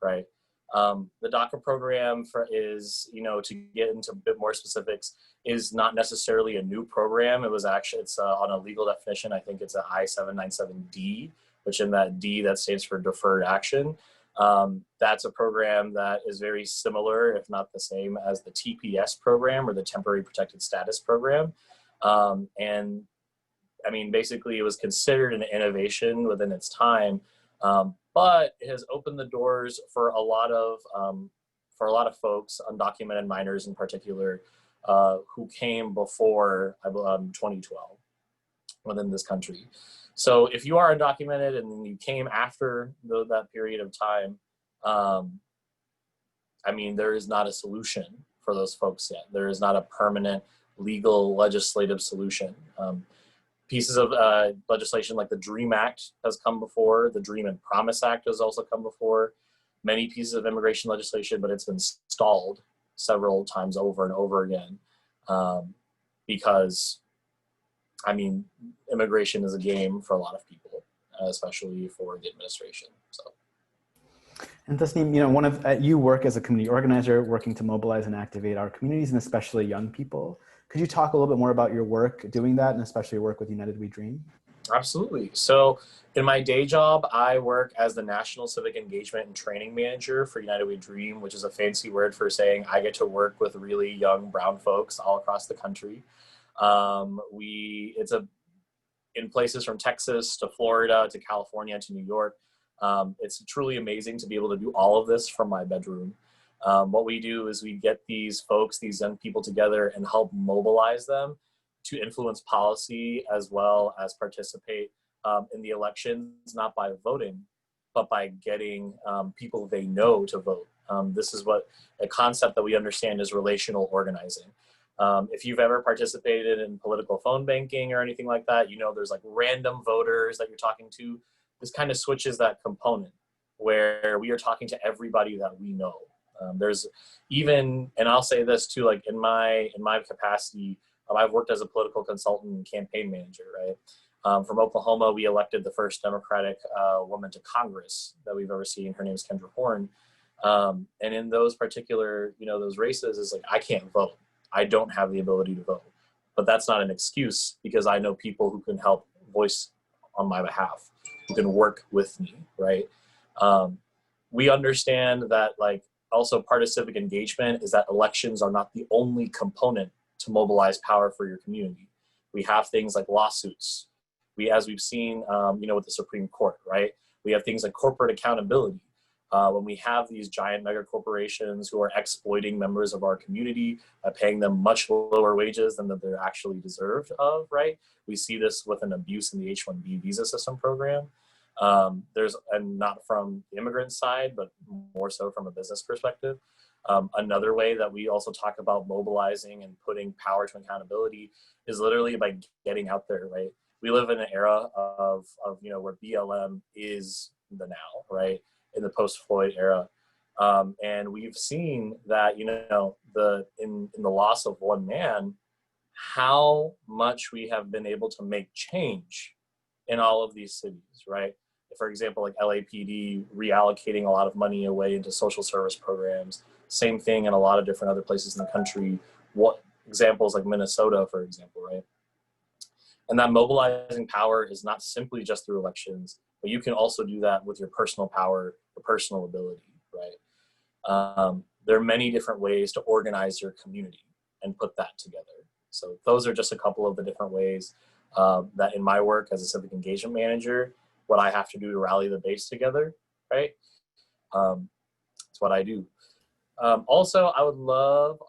right? The DACA program is, to get into a bit more specifics, is not necessarily a new program. It's on a legal definition. I think it's a I-797D, which in that D, that stands for deferred action. That's a program that is very similar, if not the same, as the TPS program or the Temporary Protected Status program. And I mean, basically it was considered an innovation within its time, but it has opened the doors for a lot of folks, undocumented minors in particular, who came before 2012 within this country. So if you are undocumented and you came after that period of time, I mean, there is not a solution for those folks yet. There is not a permanent legal legislative solution. Pieces of legislation like the DREAM Act has come before. The Dream and Promise Act has also come before. Many pieces of immigration legislation, but it's been stalled several times over and over again because, I mean, immigration is a game for a lot of people, especially for the administration. So. And Tasneem, you work as a community organizer, working to mobilize and activate our communities, and especially young people. Could you talk a little bit more about your work doing that, and especially your work with United We Dream? Absolutely. So in my day job, I work as the National Civic Engagement and Training Manager for United We Dream, which is a fancy word for saying I get to work with really young brown folks all across the country. In places from Texas to Florida to California to New York. It's truly amazing to be able to do all of this from my bedroom. What we do is we get these folks, these young people together and help mobilize them to influence policy as well as participate in the elections, not by voting, but by getting people they know to vote. This is what a concept that we understand is relational organizing. If you've ever participated in political phone banking or anything like that, there's like random voters that you're talking to. This kind of switches that component where we are talking to everybody that we know. There's even, and I'll say this too, like in my capacity, I've worked as a political consultant and campaign manager, right? From Oklahoma, we elected the first Democratic woman to Congress that we've ever seen. Her name is Kendra Horn. And in those particular, those races, is like, I can't vote. I don't have the ability to vote, but that's not an excuse because I know people who can help voice on my behalf, who can work with me, right? We understand that also part of civic engagement is that elections are not the only component to mobilize power for your community. We have things like lawsuits. As we've seen, with the Supreme Court, right? We have things like corporate accountability. When we have these giant mega corporations who are exploiting members of our community, paying them much lower wages than that they're actually deserved of, right? We see this with an abuse in the H-1B visa system program. And not from the immigrant side, but more so from a business perspective. Another way that we also talk about mobilizing and putting power to accountability is literally by getting out there, right? We live in an era of where BLM is the now, right? In the post-Floyd era. And we've seen that, in the loss of one man, how much we have been able to make change in all of these cities, right? For example, like LAPD reallocating a lot of money away into social service programs. Same thing in a lot of different other places in the country. What examples like Minnesota, for example, right? And that mobilizing power is not simply just through elections, but you can also do that with your personal power, your personal ability, right? There are many different ways to organize your community and put that together. So those are just a couple of the different ways that in my work as a civic engagement manager, what I have to do to rally the base together, right? It's what I do. Also, I would love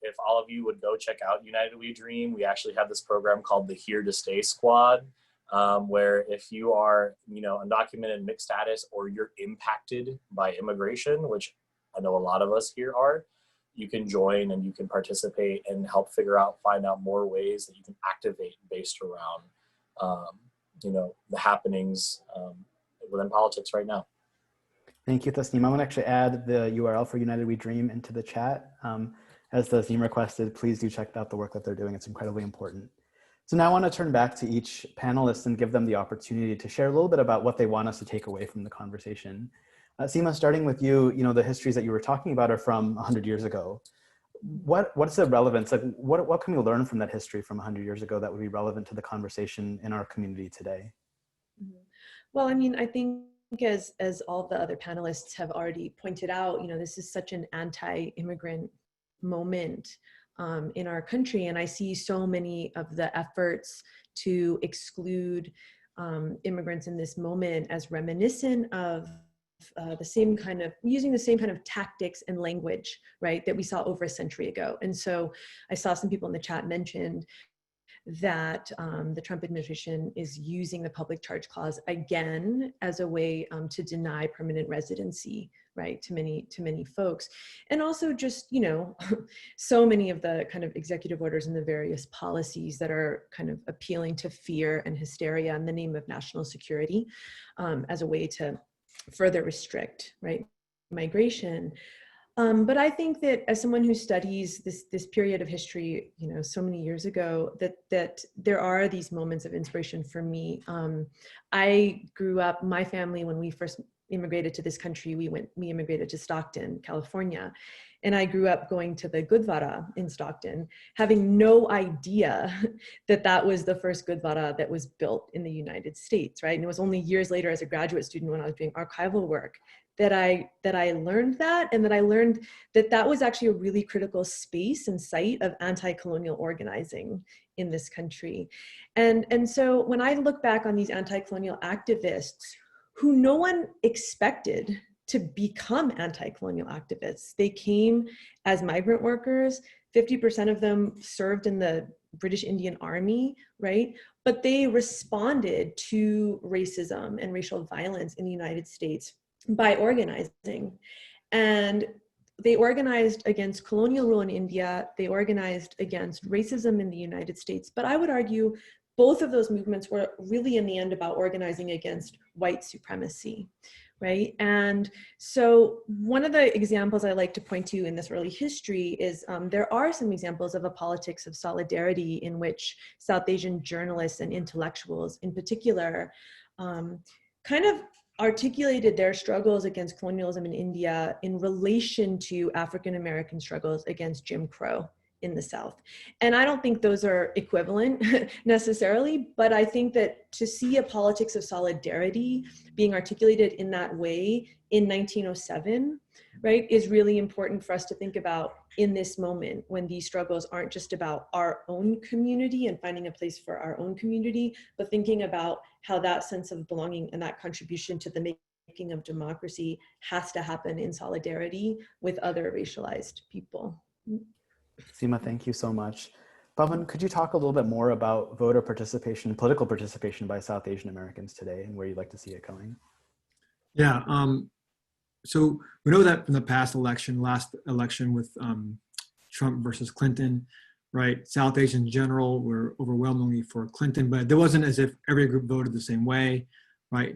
if all of you would go check out United We Dream. We actually have this program called the Here to Stay Squad, where if you are, undocumented, mixed status, or you're impacted by immigration, which I know a lot of us here are, you can join and you can participate and help find out more ways that you can activate based around, the happenings within politics right now. Thank you, Tasneem. I'm going to actually add the URL for United We Dream into the chat. As Tasneem requested, please do check out the work that they're doing. It's incredibly important. So now I want to turn back to each panelist and give them the opportunity to share a little bit about what they want us to take away from the conversation. Seema, starting with you, the histories that you were talking about are from 100 years ago. What's the relevance? Like, what can we learn from that history from 100 years ago that would be relevant to the conversation in our community today? Well, I think as all the other panelists have already pointed out, this is such an anti-immigrant moment in our country. And I see so many of the efforts to exclude immigrants in this moment as reminiscent of using the same kind of tactics and language, right, that we saw over a century ago. And so I saw some people in the chat mentioned that the Trump administration is using the public charge clause again as a way to deny permanent residency, right, to many folks. And also just, so many of the kind of executive orders and the various policies that are kind of appealing to fear and hysteria in the name of national security as a way to further restrict, right, migration. But I think that as someone who studies this period of history, so many years ago, that there are these moments of inspiration for me. I grew up, my family, when we first immigrated to this country, we immigrated to Stockton, California. And I grew up going to the Gurdwara in Stockton, having no idea that was the first Gurdwara that was built in the United States, right? And it was only years later as a graduate student when I was doing archival work that I learned that, and that I learned that was actually a really critical space and site of anti-colonial organizing in this country. And so when I look back on these anti-colonial activists who no one expected to become anti-colonial activists, they came as migrant workers. 50% of them served in the British Indian Army, right? But they responded to racism and racial violence in the United States by organizing. And they organized against colonial rule in India. They organized against racism in the United States. But I would argue both of those movements were really in the end about organizing against white supremacy, right? And so one of the examples I like to point to in this early history is there are some examples of a politics of solidarity in which South Asian journalists and intellectuals in particular kind of articulated their struggles against colonialism in India in relation to African-American struggles against Jim Crow in the South. And I don't think those are equivalent necessarily, but I think that to see a politics of solidarity being articulated in that way in 1907, right, is really important for us to think about in this moment when these struggles aren't just about our own community and finding a place for our own community, but thinking about how that sense of belonging and that contribution to the making of democracy has to happen in solidarity with other racialized people. Seema, thank you so much. Pavan, could you talk a little bit more about voter participation, political participation by South Asian Americans today, and where you'd like to see it going? Yeah, so we know that from the last election with Trump versus Clinton, right? South Asians in general were overwhelmingly for Clinton, but it wasn't as if every group voted the same way, right?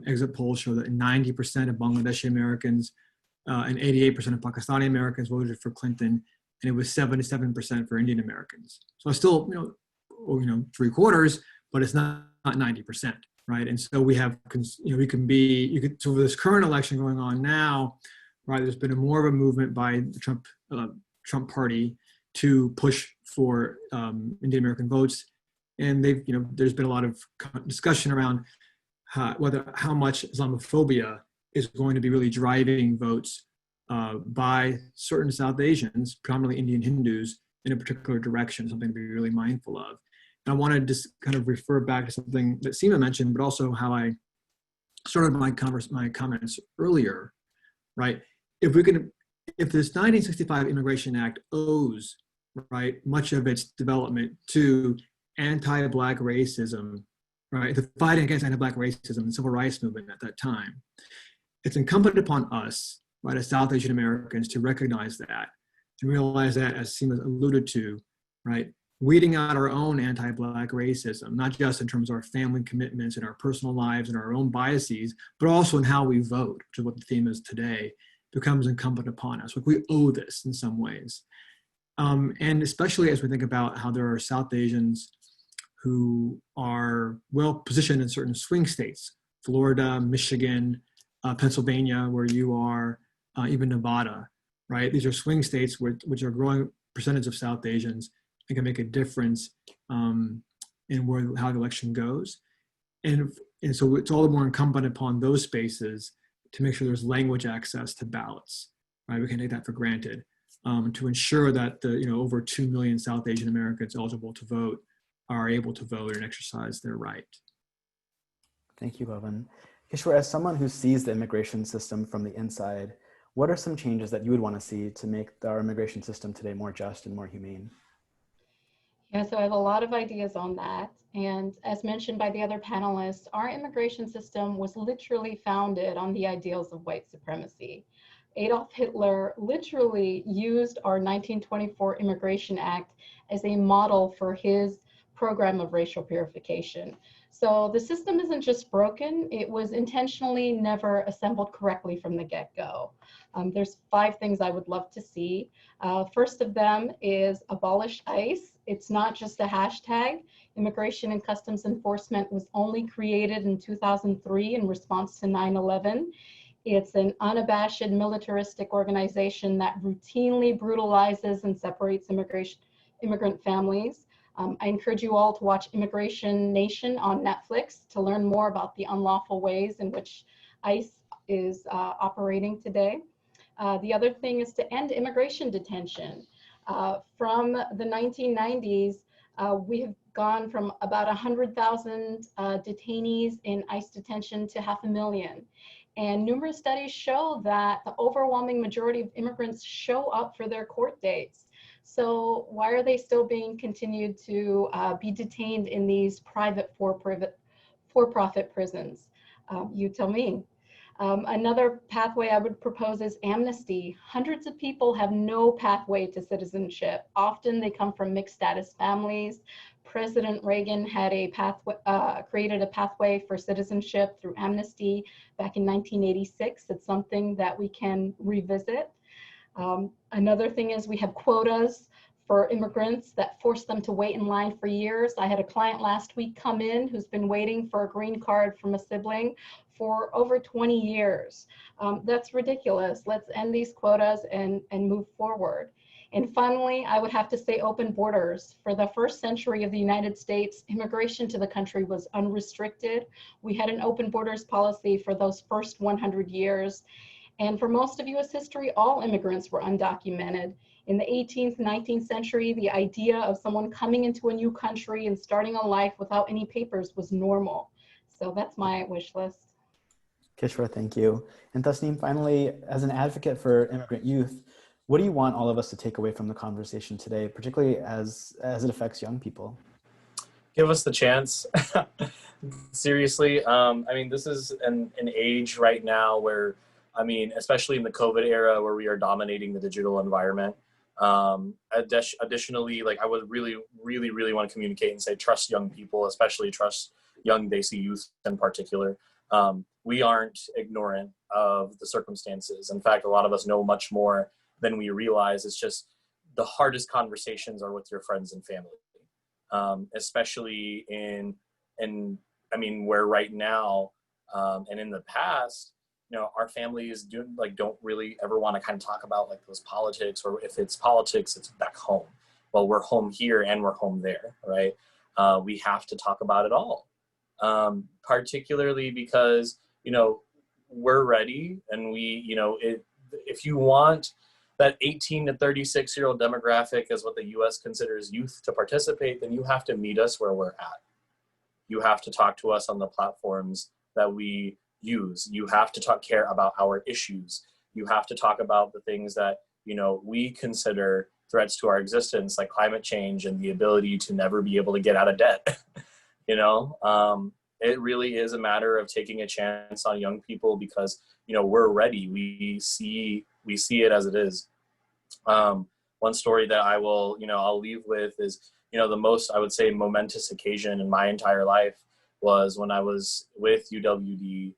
Exit polls show that 90% of Bangladeshi Americans and 88% of Pakistani Americans voted for Clinton. and it was 77% for Indian Americans. So it's still, 3/4, but it's not 90%, right? And so we have, so this current election going on now, right, there's been more of a movement by the Trump party to push for Indian American votes. And there's been a lot of discussion around how much Islamophobia is going to be really driving votes by certain South Asians, predominantly Indian Hindus, in a particular direction, something to be really mindful of. And I want to just kind of refer back to something that Seema mentioned, but also how I started my comments earlier, right? If this 1965 Immigration Act owes, right, much of its development to anti-Black racism, right, the fighting against anti-Black racism and the civil rights movement at that time, it's incumbent upon us, right, as South Asian Americans, to recognize that and realize that, as Seema alluded to, right, weeding out our own anti-Black racism, not just in terms of our family commitments and our personal lives and our own biases, but also in how we vote, which is what the theme is today, becomes incumbent upon us. Like, we owe this in some ways. And especially as we think about how there are South Asians who are well positioned in certain swing states, Florida, Michigan, Pennsylvania, where you are, even Nevada, right? These are swing states which are growing percentage of South Asians and can make a difference in how the election goes. And so it's all the more incumbent upon those spaces to make sure there's language access to ballots, right? We can't take that for granted. To ensure that the over 2 million South Asian Americans eligible to vote are able to vote and exercise their right. Thank you, Bhavan. Kishwar, as someone who sees the immigration system from the inside, what are some changes that you would want to see to make our immigration system today more just and more humane? Yeah, so I have a lot of ideas on that. And as mentioned by the other panelists, our immigration system was literally founded on the ideals of white supremacy. Adolf Hitler literally used our 1924 Immigration Act as a model for his program of racial purification. So the system isn't just broken, it was intentionally never assembled correctly from the get-go. There's 5 things I would love to see. First of them is abolish ICE. It's not just a hashtag. Immigration and Customs Enforcement was only created in 2003 in response to 9/11. It's an unabashed militaristic organization that routinely brutalizes and separates immigrant families. I encourage you all to watch Immigration Nation on Netflix to learn more about the unlawful ways in which ICE is operating today. The other thing is to end immigration detention. From the 1990s, we have gone from about 100,000 detainees in ICE detention to 500,000. And numerous studies show that the overwhelming majority of immigrants show up for their court dates. So why are they still being continued to be detained in these private for-profit prisons? You tell me. Another pathway I would propose is amnesty. Hundreds of people have no pathway to citizenship. Often they come from mixed status families. President Reagan had created a pathway for citizenship through amnesty back in 1986. It's something that we can revisit. Another thing is we have quotas for immigrants that force them to wait in line for years. I had a client last week come in who's been waiting for a green card from a sibling for over 20 years. That's ridiculous. Let's end these quotas and move forward. And finally, I would have to say open borders. For the first century of the United States, immigration to the country was unrestricted. We had an open borders policy for those first 100 years. And for most of US history, all immigrants were undocumented. In the 18th, 19th century, the idea of someone coming into a new country and starting a life without any papers was normal. So that's my wish list. Kishwar, thank you. And Tasneem, finally, as an advocate for immigrant youth, what do you want all of us to take away from the conversation today, particularly as it affects young people? Give us the chance. Seriously, I mean, this is an age right now where, I mean, especially in the COVID era where we are dominating the digital environment. Additionally, like I would really want to communicate and say, trust young people, especially trust young Desi youth in particular. We aren't ignorant of the circumstances. In fact, a lot of us know much more than we realize. It's just the hardest conversations are with your friends and family, especially I mean, where right now, and in the past, you know, our families don't really ever want to kind of talk about like those politics, or if it's politics, it's back home. Well, we're home here and we're home there, right? We have to talk about it all, particularly because, you know, we're ready, and if you want that 18 to 36-year-old demographic as what the US considers youth to participate, then you have to meet us where we're at. You have to talk to us on the platforms that we use. You have to care about our issues. You have to talk about the things that, you know, we consider threats to our existence, like climate change and the ability to never be able to get out of debt. You know, it really is a matter of taking a chance on young people because, you know, we're ready. We see it as it is. One story that I'll leave with is, you know, the most, I would say, momentous occasion in my entire life was when I was with UWD.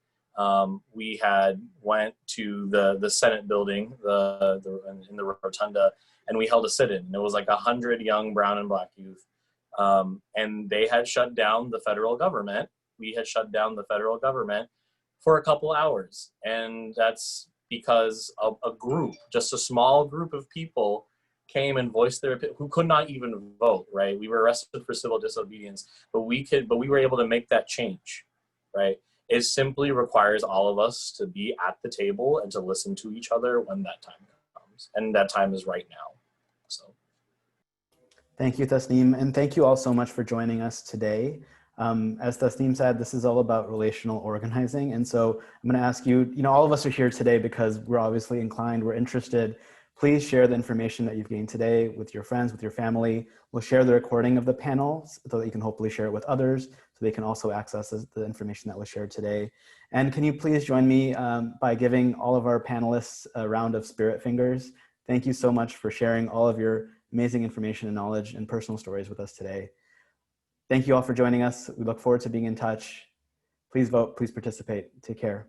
We had went to the Senate building, in the rotunda, and we held a sit-in. And it was like 100 young brown and black youth. And they had shut down the federal government. We had shut down the federal government for a couple hours. And that's because a group, just a small group of people, came and voiced their opinion, who could not even vote, right? We were arrested for civil disobedience, but we were able to make that change, right? It simply requires all of us to be at the table and to listen to each other when that time comes. And that time is right now, so. Thank you, Tasneem, and thank you all so much for joining us today. As Tasneem said, this is all about relational organizing, and so I'm going to ask you, you know, all of us are here today because we're obviously inclined, we're interested. Please share the information that you've gained today with your friends, with your family. We'll share the recording of the panel so that you can hopefully share it with others so they can also access the information that was shared today. And can you please join me by giving all of our panelists a round of spirit fingers? Thank you so much for sharing all of your amazing information and knowledge and personal stories with us today. Thank you all for joining us. We look forward to being in touch. Please vote, please participate. Take care.